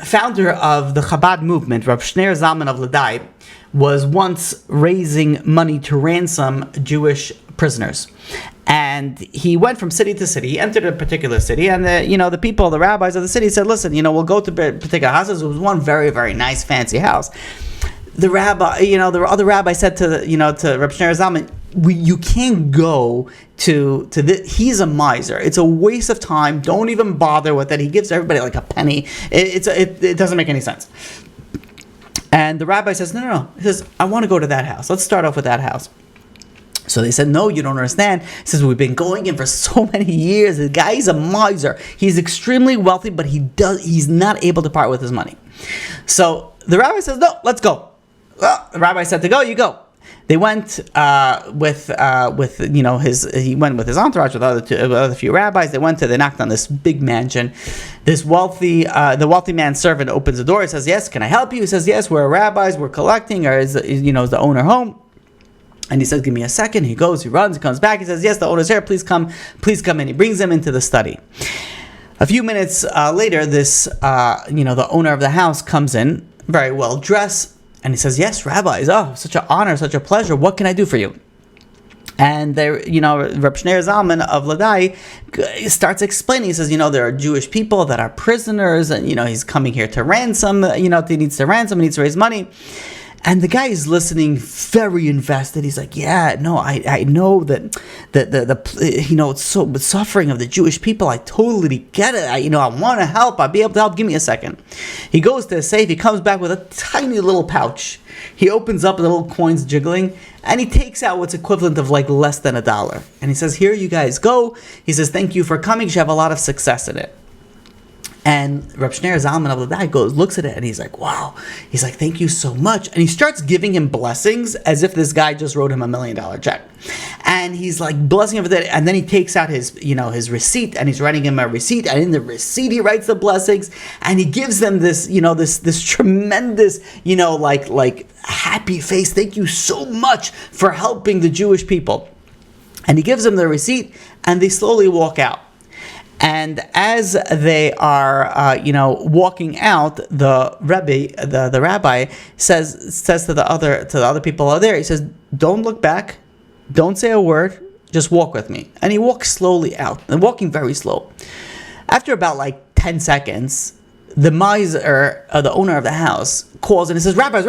founder of the Chabad movement, Rav Shneur Zalman of Ladai, was once raising money to ransom Jewish prisoners. And he went from city to city. He entered a particular city, and the people, the rabbis of the city said, listen, we'll go to particular houses. It was one very, very nice, fancy house. The rabbi, the other rabbi said to Rav Shneur Zalman, you can't go to this. He's a miser. It's a waste of time. Don't even bother with it. He gives everybody like a penny. It doesn't make any sense. And the rabbi says, no. He says, I want to go to that house. Let's start off with that house. So they said, no, you don't understand. He says, we've been going in for so many years. The guy is a miser. He's extremely wealthy, but he's not able to part with his money. So the rabbi says, no, let's go. Well, the rabbi said to go, you go. They went he went with his entourage with other few rabbis. They knocked on this big mansion. The wealthy man's servant opens the door. He says, yes, can I help you? He says, yes, we're rabbis, we're collecting, or is the owner home? And he says, give me a second. He goes, he runs, he comes back. He says, yes, the owner's here. Please come in. He brings him into the study. A few minutes later, this, the owner of the house comes in, very well dressed. And he says, yes, rabbis, such an honor, such a pleasure. What can I do for you? And Reb Shneur Zalman of Ladai starts explaining. He says, there are Jewish people that are prisoners, and, he's coming here to ransom, he needs to ransom, he needs to raise money. And the guy is listening, very invested. He's like, yeah, no, I know that it's so suffering of the Jewish people. I totally get it. I want to help. I'll be able to help. Give me a second. He goes to the safe. He comes back with a tiny little pouch. He opens up, the little coins jiggling, and he takes out what's equivalent of like less than $1. And he says, here you guys go. He says, thank you for coming. You should have a lot of success in it. And Reb Shneur Zalman of Ladai looks at it, and he's like, wow. He's like, thank you so much. And he starts giving him blessings as if this guy just wrote him $1 million check. And he's like blessing him with it. And then he takes out his receipt, and he's writing him a receipt. And in the receipt, he writes the blessings, and he gives them this, this tremendous, happy face. Thank you so much for helping the Jewish people. And he gives them the receipt, and they slowly walk out. And as they are, walking out, the rabbi says to the other people out there, he says, "Don't look back, don't say a word, just walk with me." And he walks slowly out, and walking very slow. After about 10 seconds, the miser, the owner of the house, calls and he says, "Rabbis!"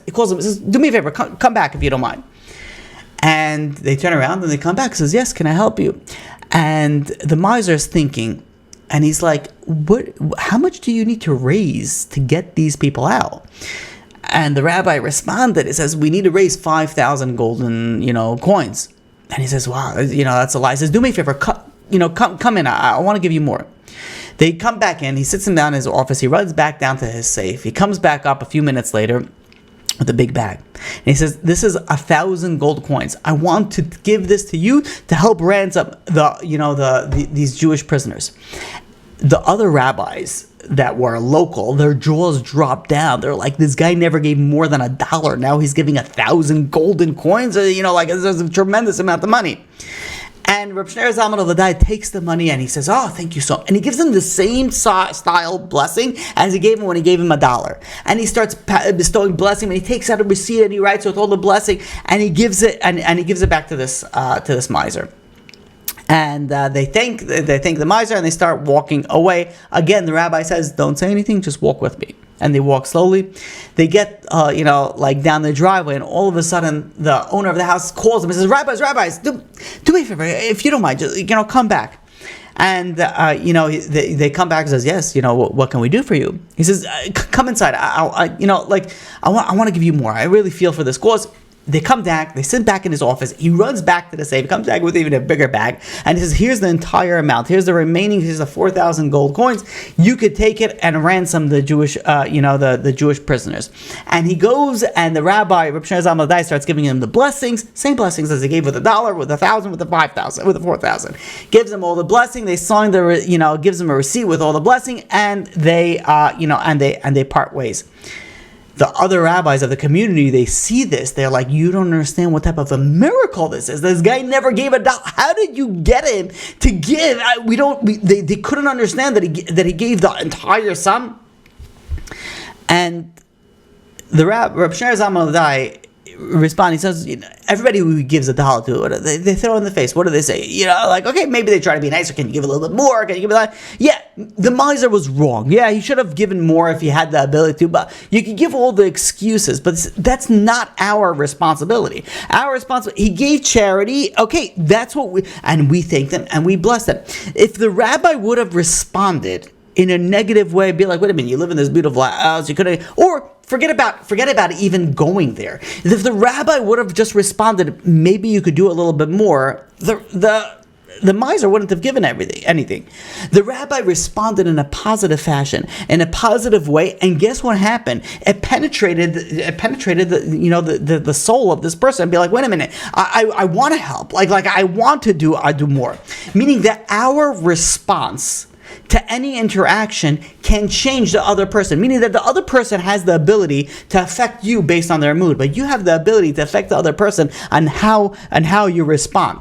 He calls them. He says, "Do me a favor, come back if you don't mind." And they turn around and they come back. He says, "Yes, can I help you?" And the miser is thinking, and he's like, "What? How much do you need to raise to get these people out?" And the rabbi responded. He says, "We need to raise 5,000 golden, coins." And he says, "Wow, that's a lie." He says, "Do me a favor, come in. I want to give you more." They come back in. He sits him down in his office. He runs back down to his safe. He comes back up a few minutes later with a big bag. And he says, "This is 1,000 gold coins. I want to give this to you to help ransom these Jewish prisoners." The other rabbis that were local, their jaws dropped down. They're like, "This guy never gave more than $1. Now he's giving 1,000 golden coins. This is a tremendous amount of money." And Reb Shneur Zalman of Ladai takes the money and he says, "Oh, thank you so much." And he gives him the same style blessing as he gave him when he gave him $1. And he starts bestowing blessing, and he takes out a receipt and he writes with all the blessing, and he gives it and he gives it back to this miser. And they thank the miser, and they start walking away. Again, the rabbi says, "Don't say anything, just walk with me." And they walk slowly. They get, down the driveway, and all of a sudden, the owner of the house calls them and says, "Rabbis, do me a favor, if you don't mind, just, come back." And, they come back and says, "Yes, what can we do for you?" He says, "Come inside. I want to give you more. I really feel for this cause." They come back, they sit back in his office, he runs back to the safe, he comes back with even a bigger bag, and he says, "Here's the entire amount, here's the 4,000 gold coins, you could take it and ransom the Jewish, the Jewish prisoners." And he goes, and the rabbi, Reb Shneur Zalman of Ladai, starts giving him the blessings, same blessings as he gave with $1, with 1,000, with the 5,000, with the 4,000. Gives them all the blessing, they sign gives them a receipt with all the blessing, and they, they part ways. The other rabbis of the community, they see this. They're like, "You don't understand what type of a miracle this is. This guy never gave $1. How did you get him to give?" They couldn't understand that he gave the entire sum. And the Rab Shneur Zalman respond. He says, everybody who gives a dollar to it, they throw it in the face. What do they say? Like, okay, maybe they try to be nicer. Can you give a little bit more? Can you give a lot? Yeah, the miser was wrong. Yeah, he should have given more if he had the ability to. But you can give all the excuses, but that's not our responsibility. Our responsibility. He gave charity. Okay, that's what we thank them and we bless them. If the rabbi would have responded in a negative way, be like, wait a minute, you live in this beautiful house, you could have, or forget about even going there. If the rabbi would have just responded, maybe you could do a little bit more, the miser wouldn't have given anything. The rabbi responded in a positive fashion, in a positive way, and guess what happened? It penetrated the soul of this person and be like, wait a minute, I want to help, like I want to do more. Meaning that our response to any interaction can change the other person, meaning that the other person has the ability to affect you based on their mood, but you have the ability to affect the other person on how you respond.